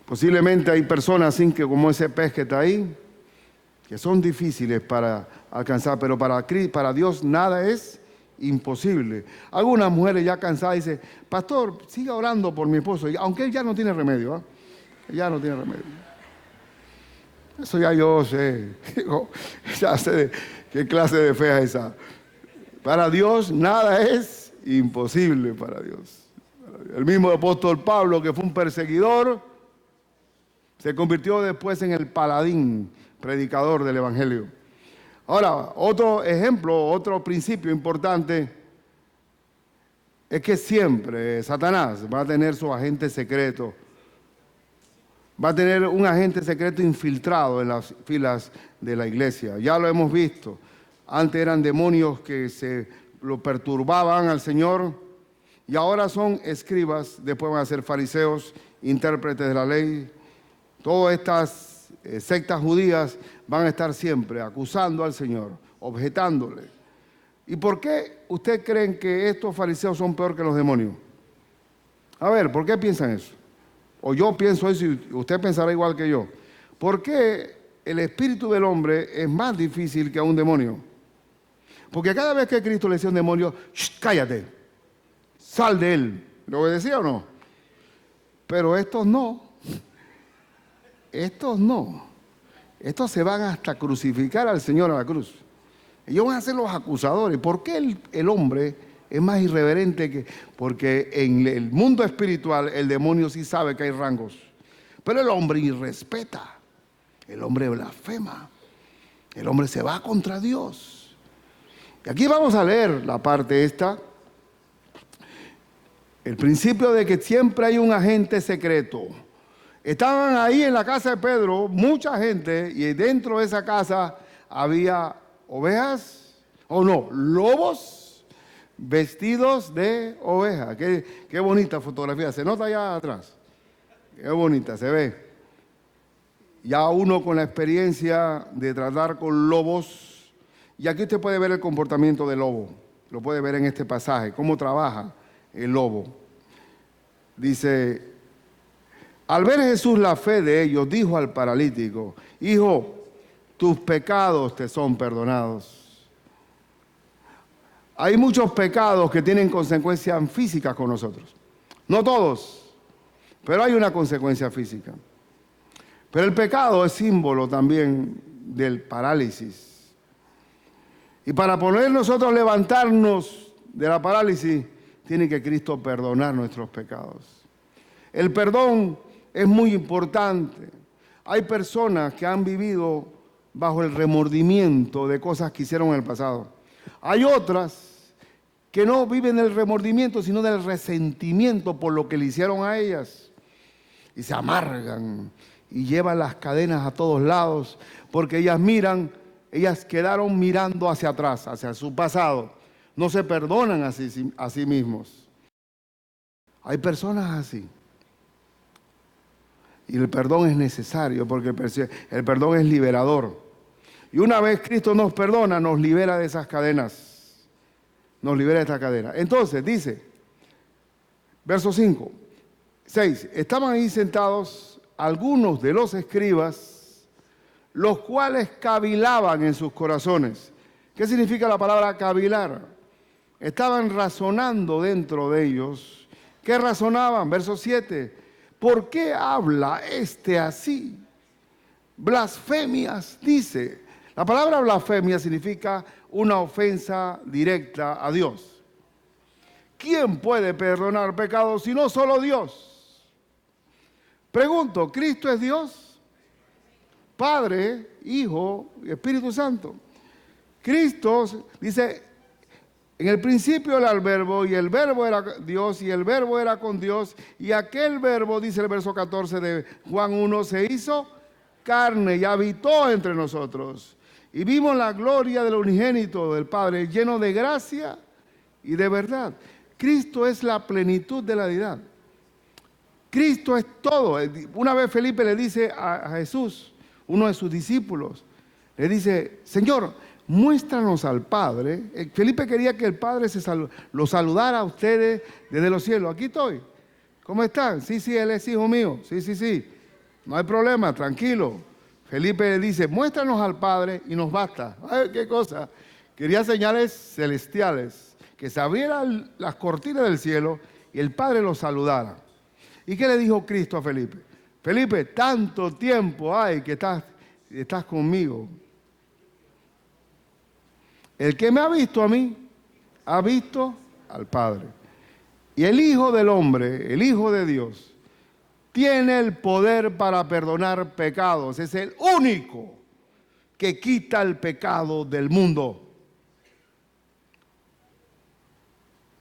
Posiblemente hay personas así que como ese pez que está ahí, que son difíciles para alcanzar, pero para Dios nada es imposible. Algunas mujeres ya cansadas dicen, pastor, siga orando por mi esposo, aunque él ya no tiene remedio, ¿eh? Ya no tiene remedio. Eso ya yo sé, ya sé qué clase de fe es esa. Para Dios nada es imposible para Dios. El mismo apóstol Pablo, que fue un perseguidor, se convirtió después en el paladín, predicador del Evangelio. Ahora, otro ejemplo, otro principio importante es que siempre Satanás va a tener su agente secreto. Va a tener un agente secreto infiltrado en las filas de la iglesia. Ya lo hemos visto. Antes eran demonios que lo perturbaban al Señor y ahora son escribas, después van a ser fariseos, intérpretes de la ley. Todas estas sectas judías van a estar siempre acusando al Señor, objetándole. ¿Y por qué ustedes creen que estos fariseos son peor que los demonios? A ver, ¿por qué piensan eso? O yo pienso eso y usted pensará igual que yo. ¿Por qué el espíritu del hombre es más difícil que a un demonio? Porque cada vez que Cristo le decía a un demonio, cállate, sal de él. ¿Lo obedecía o no? Pero estos no. Estos no. Estos se van hasta crucificar al Señor a la cruz. Ellos van a ser los acusadores. ¿Por qué el hombre es más irreverente que...? Porque en el mundo espiritual el demonio sí sabe que hay rangos. Pero el hombre irrespeta. El hombre blasfema. El hombre se va contra Dios. Y aquí vamos a leer la parte esta. El principio de que siempre hay un agente secreto. Estaban ahí en la casa de Pedro mucha gente y dentro de esa casa había ovejas, o no, lobos vestidos de oveja. Qué bonita fotografía, se nota allá atrás. Qué bonita, se ve. Ya uno con la experiencia de tratar con lobos, y aquí usted puede ver el comportamiento del lobo, lo puede ver en este pasaje, cómo trabaja el lobo. Dice, al ver Jesús la fe de ellos, dijo al paralítico, hijo, tus pecados te son perdonados. Hay muchos pecados que tienen consecuencias físicas con nosotros. No todos, pero hay una consecuencia física. Pero el pecado es símbolo también del parálisis. Y para poder nosotros levantarnos de la parálisis, tiene que Cristo perdonar nuestros pecados. El perdón es muy importante. Hay personas que han vivido bajo el remordimiento de cosas que hicieron en el pasado. Hay otras que no viven del remordimiento, sino del resentimiento por lo que le hicieron a ellas. Y se amargan y llevan las cadenas a todos lados, porque ellas quedaron mirando hacia atrás, hacia su pasado. No se perdonan a sí mismos. Hay personas así. Y el perdón es necesario porque el perdón es liberador. Y una vez Cristo nos perdona, nos libera de esas cadenas. Nos libera de esta cadena. Entonces, dice, verso 5, 6, estaban ahí sentados algunos de los escribas, los cuales cavilaban en sus corazones. ¿Qué significa la palabra cavilar? Estaban razonando dentro de ellos. ¿Qué razonaban? Verso 7. ¿Por qué habla este así? Blasfemias, dice. La palabra blasfemia significa una ofensa directa a Dios. ¿Quién puede perdonar pecados si no solo Dios? Pregunto, ¿Cristo es Dios? Padre, Hijo, Espíritu Santo. Cristo dice, en el principio era el verbo, y el verbo era Dios, y el verbo era con Dios, y aquel verbo, dice el verso 14 de Juan 1, se hizo carne y habitó entre nosotros. Y vimos la gloria del unigénito del Padre, lleno de gracia y de verdad. Cristo es la plenitud de la deidad. Cristo es todo. Una vez Felipe le dice a Jesús, uno de sus discípulos, le dice, Señor, muéstranos al Padre. Felipe quería que el Padre lo saludara a ustedes desde los cielos. Aquí estoy. ¿Cómo están? Sí, sí, él es hijo mío. Sí, sí, sí. No hay problema, tranquilo. Felipe le dice, muéstranos al Padre y nos basta. Ay, qué cosa. Quería señales celestiales, que se abrieran las cortinas del cielo y el Padre lo saludara. ¿Y qué le dijo Cristo a Felipe? Felipe, tanto tiempo hay que estás conmigo. El que me ha visto a mí, ha visto al Padre. Y el Hijo del Hombre, el Hijo de Dios, tiene el poder para perdonar pecados. Es el único que quita el pecado del mundo.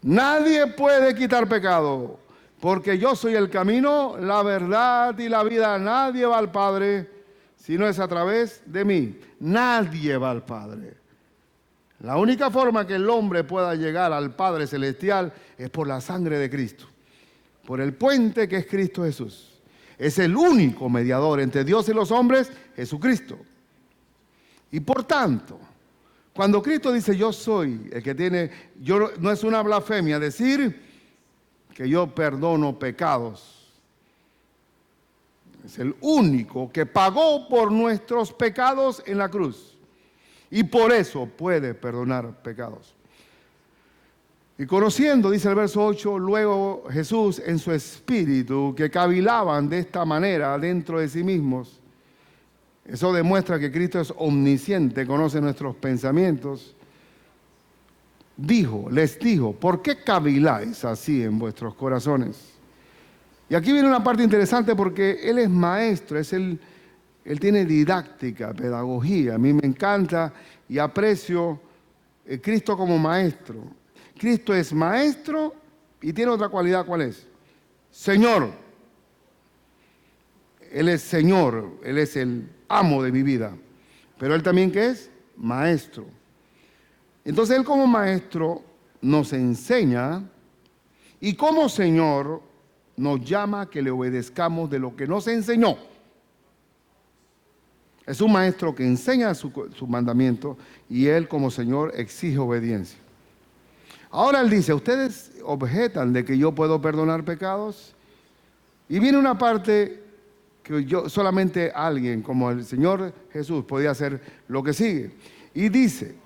Nadie puede quitar pecado, porque yo soy el camino, la verdad y la vida. Nadie va al Padre si no es a través de mí. Nadie va al Padre. La única forma que el hombre pueda llegar al Padre Celestial es por la sangre de Cristo, por el puente que es Cristo Jesús. Es el único mediador entre Dios y los hombres, Jesucristo. Y por tanto, cuando Cristo dice yo soy el que tiene, no es una blasfemia decir que yo perdono pecados. Es el único que pagó por nuestros pecados en la cruz. Y por eso puede perdonar pecados. Y conociendo, dice el verso 8, luego Jesús en su espíritu, que cavilaban de esta manera dentro de sí mismos. Eso demuestra que Cristo es omnisciente, conoce nuestros pensamientos. Les dijo, ¿por qué caviláis así en vuestros corazones? Y aquí viene una parte interesante porque Él es maestro, Él tiene didáctica, pedagogía. A mí me encanta y aprecio a Cristo como maestro. Cristo es maestro y tiene otra cualidad, ¿cuál es? Señor. Él es Señor, Él es el amo de mi vida. Pero Él también, ¿qué es? Maestro. Entonces Él como maestro nos enseña y como Señor nos llama a que le obedezcamos de lo que nos enseñó. Es un maestro que enseña su mandamiento y Él como Señor exige obediencia. Ahora Él dice, ¿ustedes objetan de que yo puedo perdonar pecados? Y viene una parte que solamente alguien como el Señor Jesús podía hacer lo que sigue. Y dice,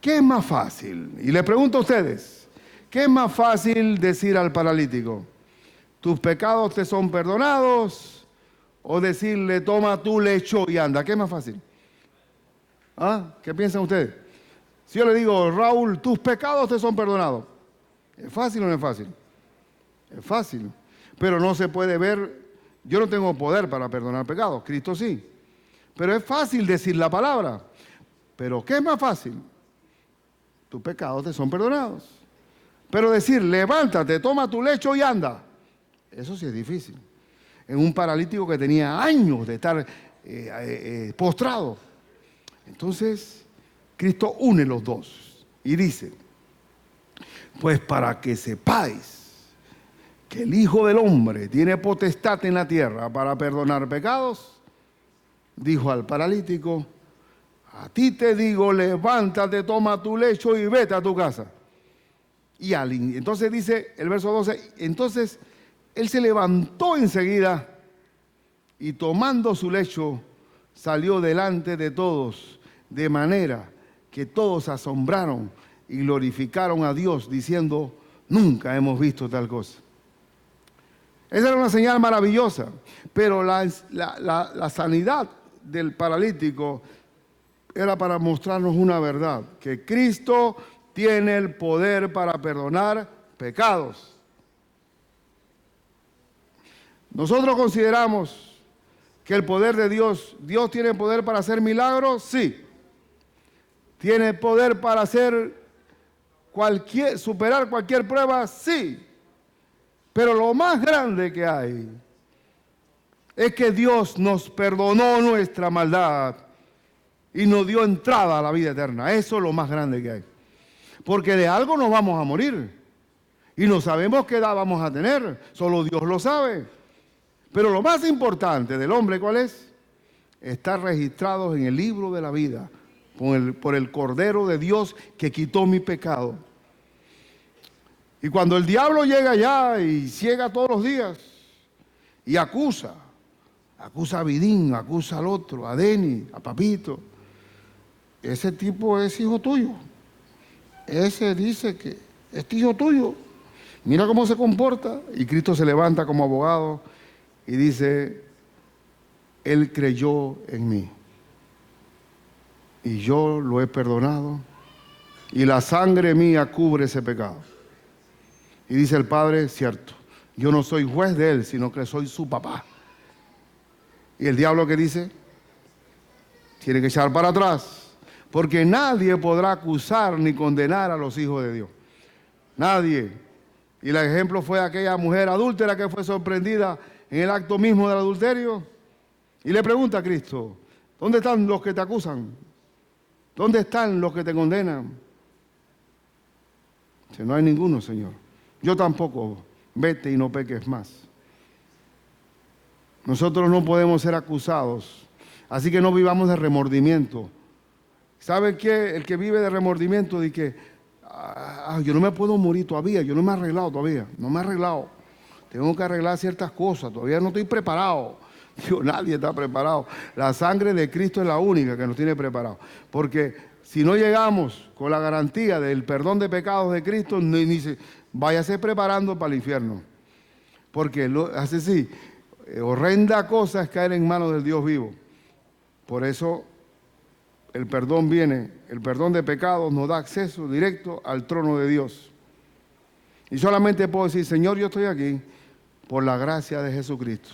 ¿qué es más fácil? Y le pregunto a ustedes, ¿qué es más fácil decir al paralítico? ¿Tus pecados te son perdonados? O decirle, toma tu lecho y anda. ¿Qué es más fácil? ¿Ah? ¿Qué piensan ustedes? Si yo le digo, Raúl, tus pecados te son perdonados. ¿Es fácil o no es fácil? Es fácil. Pero no se puede ver. Yo no tengo poder para perdonar pecados. Cristo sí. Pero es fácil decir la palabra. Pero ¿qué es más fácil? Tus pecados te son perdonados. Pero decir, levántate, toma tu lecho y anda. Eso sí es difícil. En un paralítico que tenía años de estar postrado. Entonces, Cristo une los dos y dice, pues para que sepáis que el Hijo del Hombre tiene potestad en la tierra para perdonar pecados, dijo al paralítico, a ti te digo, levántate, toma tu lecho y vete a tu casa. Y entonces dice el verso 12, entonces él se levantó enseguida y tomando su lecho salió delante de todos, de manera que todos se asombraron y glorificaron a Dios diciendo, nunca hemos visto tal cosa. Esa era una señal maravillosa, pero la sanidad del paralítico era para mostrarnos una verdad, que Cristo tiene el poder para perdonar pecados. Nosotros consideramos que el poder de Dios tiene poder para hacer milagros, sí. Tiene poder para hacer superar cualquier prueba, sí. Pero lo más grande que hay es que Dios nos perdonó nuestra maldad y nos dio entrada a la vida eterna. Eso es lo más grande que hay. Porque de algo nos vamos a morir y no sabemos qué edad vamos a tener, solo Dios lo sabe. Pero lo más importante del hombre, ¿cuál es? Estar registrados en el libro de la vida por el Cordero de Dios que quitó mi pecado. Y cuando el diablo llega allá y ciega todos los días y acusa a Vidín, acusa al otro, a Deni, a Papito, ese tipo es hijo tuyo. Ese dice que es hijo tuyo. Mira cómo se comporta. Y Cristo se levanta como abogado y dice, Él creyó en mí. Y yo lo he perdonado. Y la sangre mía cubre ese pecado. Y dice el Padre, cierto, yo no soy juez de Él, sino que soy su papá. Y el diablo, ¿qué dice? Tiene que echar para atrás. Porque nadie podrá acusar ni condenar a los hijos de Dios. Nadie. Y el ejemplo fue aquella mujer adúltera que fue sorprendida en el acto mismo del adulterio. Y le pregunta a Cristo, ¿dónde están los que te acusan? ¿Dónde están los que te condenan? Dice, no hay ninguno, Señor. Yo tampoco. Vete y no peques más. Nosotros no podemos ser acusados. Así que no vivamos de remordimiento. ¿Sabe qué? El que vive de remordimiento dice que yo no me puedo morir todavía, yo no me he arreglado todavía, no me he arreglado. Tengo que arreglar ciertas cosas, todavía no estoy preparado. Digo, nadie está preparado. La sangre de Cristo es la única que nos tiene preparados. Porque si no llegamos con la garantía del perdón de pecados de Cristo, ni se váyase preparando para el infierno. Porque así sí, horrenda cosa es caer en manos del Dios vivo. Por eso el perdón viene, el perdón de pecados nos da acceso directo al trono de Dios. Y solamente puedo decir, Señor, yo estoy aquí por la gracia de Jesucristo.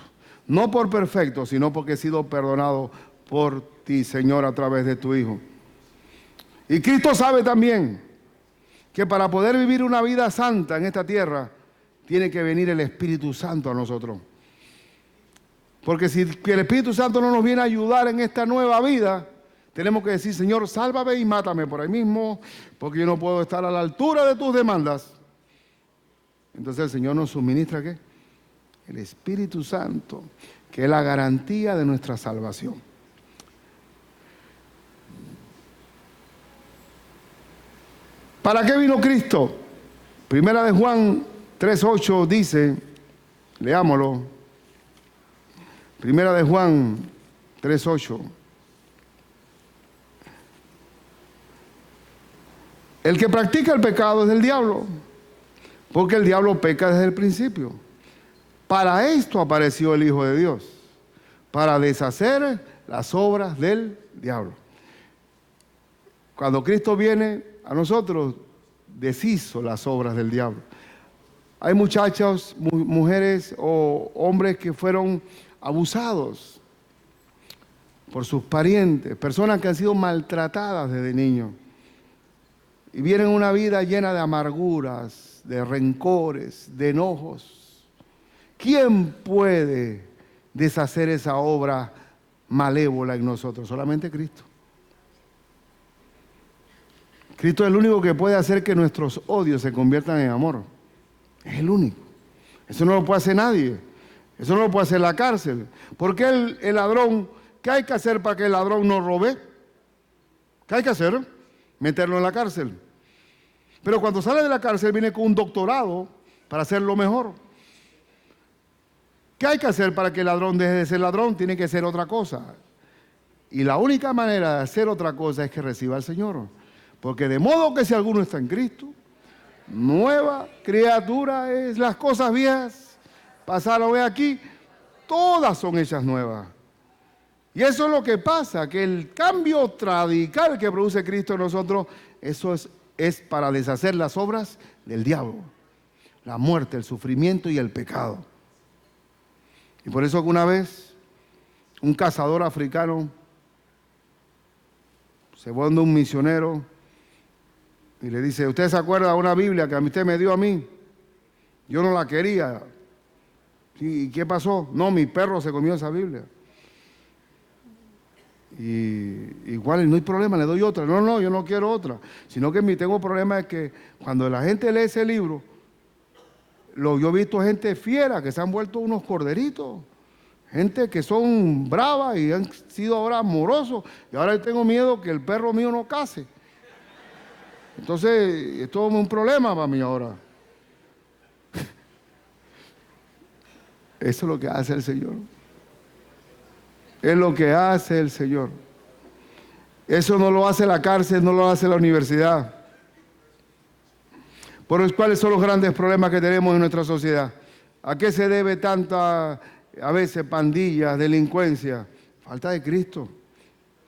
No por perfecto, sino porque he sido perdonado por ti, Señor, a través de tu Hijo. Y Cristo sabe también que para poder vivir una vida santa en esta tierra, tiene que venir el Espíritu Santo a nosotros. Porque si el Espíritu Santo no nos viene a ayudar en esta nueva vida, tenemos que decir, Señor, sálvame y mátame por ahí mismo, porque yo no puedo estar a la altura de tus demandas. Entonces el Señor nos suministra, ¿qué? El Espíritu Santo, que es la garantía de nuestra salvación. ¿Para qué vino Cristo? Primera de Juan 3:8 dice, leámoslo. Primera de Juan 3:8. El que practica el pecado es del diablo, porque el diablo peca desde el principio. Para esto apareció el Hijo de Dios, para deshacer las obras del diablo. Cuando Cristo viene a nosotros, deshizo las obras del diablo. Hay muchachos, mujeres o hombres que fueron abusados por sus parientes, personas que han sido maltratadas desde niños. Y vienen una vida llena de amarguras, de rencores, de enojos. ¿Quién puede deshacer esa obra malévola en nosotros? Solamente Cristo. Cristo es el único que puede hacer que nuestros odios se conviertan en amor. Es el único. Eso no lo puede hacer nadie. Eso no lo puede hacer la cárcel. ¿Por qué el ladrón? ¿Qué hay que hacer para que el ladrón no robe? ¿Qué hay que hacer? Meterlo en la cárcel. Pero cuando sale de la cárcel viene con un doctorado para hacerlo mejor. ¿Qué hay que hacer para que el ladrón deje de ser ladrón? Tiene que ser otra cosa. Y la única manera de hacer otra cosa es que reciba al Señor. Porque de modo que si alguno está en Cristo, nueva criatura es. Las cosas viejas pasaron aquí, todas son hechas nuevas. Y eso es lo que pasa, que el cambio radical que produce Cristo en nosotros, eso es para deshacer las obras del diablo, la muerte, el sufrimiento y el pecado. Y por eso que una vez un cazador africano se va donde un misionero y le dice, ¿usted se acuerda de una Biblia que usted me dio a mí? Yo no la quería. ¿Y qué pasó? No, mi perro se comió esa Biblia. Y igual no hay problema, le doy otra. No, yo no quiero otra. Sino que tengo problema es que cuando la gente lee ese libro, yo he visto gente fiera que se han vuelto unos corderitos. Gente que son bravas y han sido ahora amorosos. Y ahora yo tengo miedo que el perro mío no case. Entonces, es todo un problema para mí ahora. Eso es lo que hace el Señor. Es lo que hace el Señor. Eso no lo hace la cárcel, no lo hace la universidad. Por los cuales son los grandes problemas que tenemos en nuestra sociedad. ¿A qué se debe tanta, a veces, pandillas, delincuencia? Falta de Cristo,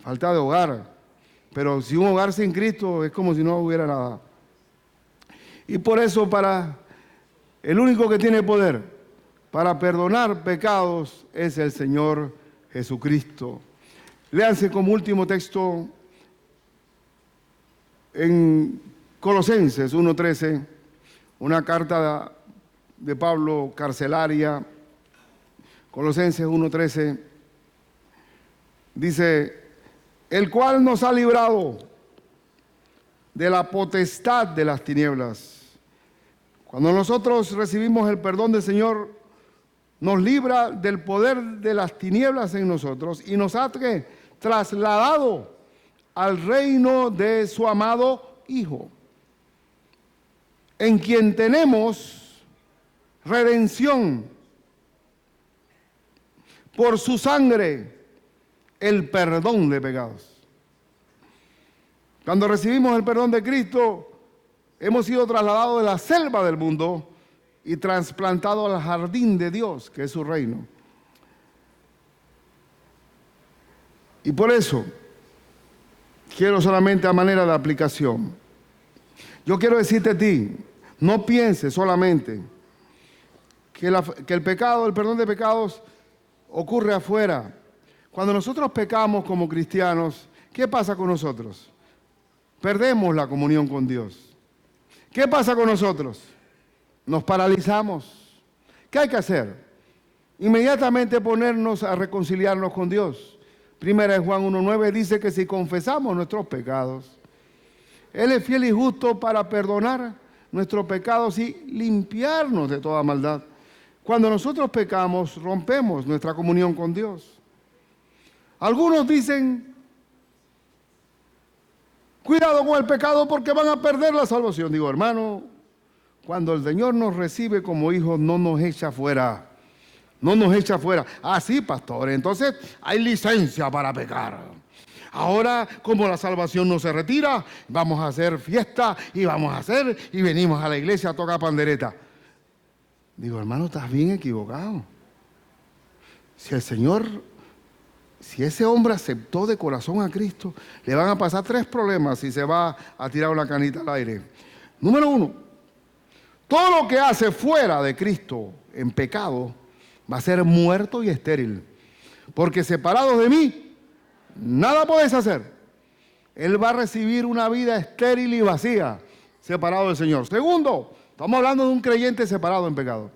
falta de hogar. Pero si un hogar sin Cristo es como si no hubiera nada. Y por eso el único que tiene poder para perdonar pecados es el Señor Jesucristo. Léanse como último texto en Colosenses 1:13, una carta de Pablo carcelaria. Colosenses 1:13 dice: el cual nos ha librado de la potestad de las tinieblas. Cuando nosotros recibimos el perdón del Señor, nos libra del poder de las tinieblas en nosotros y nos ha trasladado al reino de su amado Hijo, en quien tenemos redención por su sangre, el perdón de pecados. Cuando recibimos el perdón de Cristo, hemos sido trasladados de la selva del mundo y trasplantados al jardín de Dios, que es su reino. Y por eso, quiero solamente a manera de aplicación, yo quiero decirte a ti, no pienses solamente que el pecado, el perdón de pecados ocurre afuera. Cuando nosotros pecamos como cristianos, ¿qué pasa con nosotros? Perdemos la comunión con Dios. ¿Qué pasa con nosotros? Nos paralizamos. ¿Qué hay que hacer? Inmediatamente ponernos a reconciliarnos con Dios. Primera de Juan 1:9 dice que si confesamos nuestros pecados, Él es fiel y justo para perdonar nuestros pecados y limpiarnos de toda maldad. Cuando nosotros pecamos, rompemos nuestra comunión con Dios. Algunos dicen, cuidado con el pecado porque van a perder la salvación. Digo, hermano, cuando el Señor nos recibe como hijos, no nos echa fuera. No nos echa fuera. Ah, sí, pastor, entonces hay licencia para pecar. Ahora, como la salvación no se retira, vamos a hacer fiesta y venimos a la iglesia a tocar pandereta. Digo, hermano, estás bien equivocado. Si ese hombre aceptó de corazón a Cristo, le van a pasar 3 problemas si se va a tirar una canita al aire. Número 1, todo lo que hace fuera de Cristo en pecado va a ser muerto y estéril. Porque separados de mí, nada podéis hacer. Él va a recibir una vida estéril y vacía, separado del Señor. Segundo, estamos hablando de un creyente separado en pecado.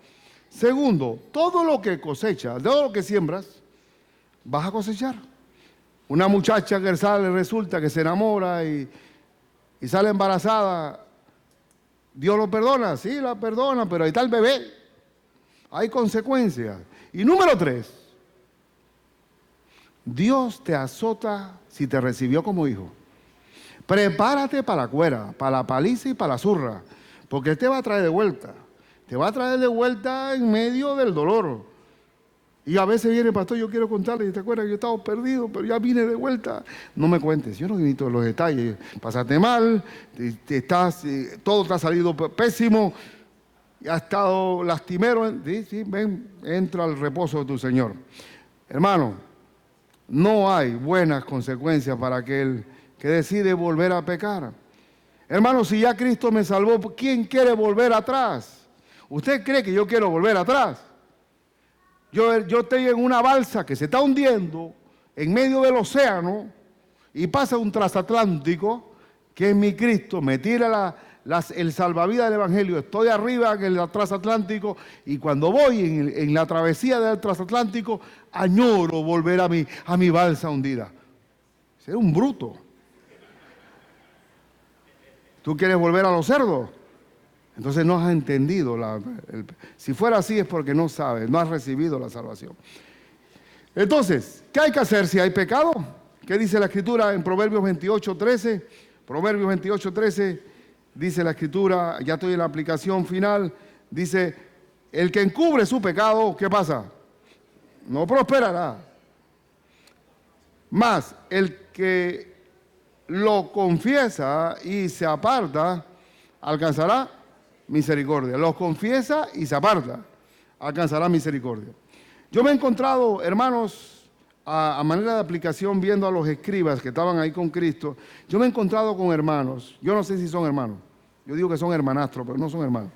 Segundo, todo lo que cosechas, todo lo que siembras, vas a cosechar. Una muchacha que resulta que se enamora y sale embarazada, Dios lo perdona, sí, la perdona, pero ahí está el bebé. Hay consecuencias. Y número 3, Dios te azota si te recibió como hijo. Prepárate para la cuera, para la paliza y para la zurra, porque Él te va a traer de vuelta. Te va a traer de vuelta en medio del dolor. Y a veces viene, pastor, yo quiero contarle, ¿te acuerdas que yo estaba perdido, pero ya vine de vuelta? No me cuentes, yo no necesito los detalles. Pasaste mal, todo te ha salido pésimo, has estado lastimero. Sí, ven, entra al reposo de tu Señor. Hermano, no hay buenas consecuencias para aquel que decide volver a pecar. Hermano, si ya Cristo me salvó, ¿quién quiere volver atrás? ¿Usted cree que yo quiero volver atrás? Yo estoy en una balsa que se está hundiendo en medio del océano y pasa un transatlántico que es mi Cristo, me tira el salvavidas del Evangelio, estoy arriba en el transatlántico y cuando voy en la travesía del transatlántico añoro volver a mi balsa hundida. Ser un bruto. ¿Tú quieres volver a los cerdos? Entonces no has entendido. Si fuera así es porque no sabes, no has recibido la salvación. Entonces, ¿qué hay que hacer si hay pecado? ¿Qué dice la Escritura en Proverbios 28:13? Proverbios 28:13 dice la Escritura, ya estoy en la aplicación final, dice, el que encubre su pecado, ¿qué pasa? No prosperará. Más, el que lo confiesa y se aparta, alcanzará misericordia. Lo confiesa y se aparta, alcanzará misericordia. Yo me he encontrado, hermanos, a manera de aplicación, viendo a los escribas que estaban ahí con Cristo, yo me he encontrado con hermanos, yo no sé si son hermanos, yo digo que son hermanastros, pero no son hermanos.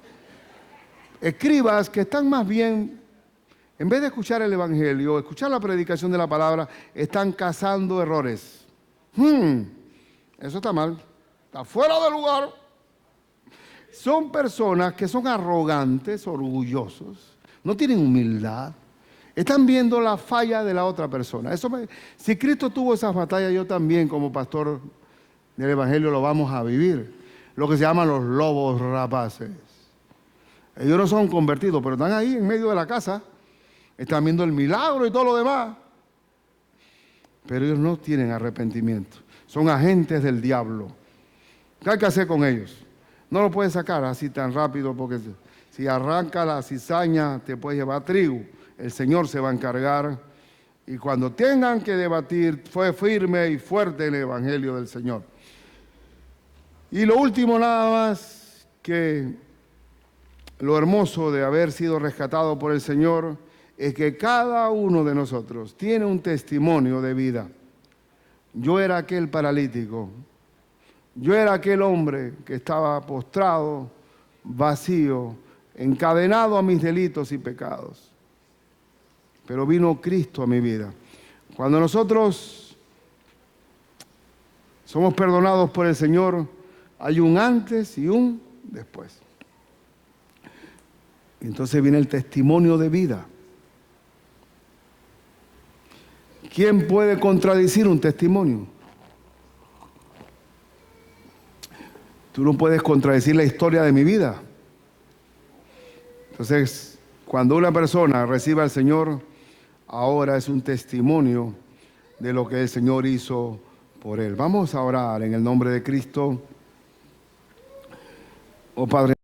Escribas que están más bien, en vez de escuchar el Evangelio, escuchar la predicación de la palabra, están cazando errores. Eso está mal, está fuera de lugar. Son personas que son arrogantes, orgullosos, no tienen humildad, están viendo la falla de la otra persona. Si Cristo tuvo esas batallas, yo también como pastor del Evangelio lo vamos a vivir. Lo que se llaman los lobos rapaces. Ellos no son convertidos, pero están ahí en medio de la casa, están viendo el milagro y todo lo demás. Pero ellos no tienen arrepentimiento. Son agentes del diablo. ¿Qué hay que hacer con ellos? No lo puedes sacar así tan rápido porque si arranca la cizaña te puede llevar trigo. El Señor se va a encargar. Y cuando tengan que debatir, fue firme y fuerte el Evangelio del Señor. Y lo último nada más, que lo hermoso de haber sido rescatado por el Señor es que cada uno de nosotros tiene un testimonio de vida. Yo era aquel paralítico, yo era aquel hombre que estaba postrado, vacío, encadenado a mis delitos y pecados. Pero vino Cristo a mi vida. Cuando nosotros somos perdonados por el Señor, hay un antes y un después. Entonces viene el testimonio de vida. ¿Quién puede contradecir un testimonio? Tú no puedes contradecir la historia de mi vida. Entonces, cuando una persona recibe al Señor, ahora es un testimonio de lo que el Señor hizo por él. Vamos a orar en el nombre de Cristo. Oh Padre.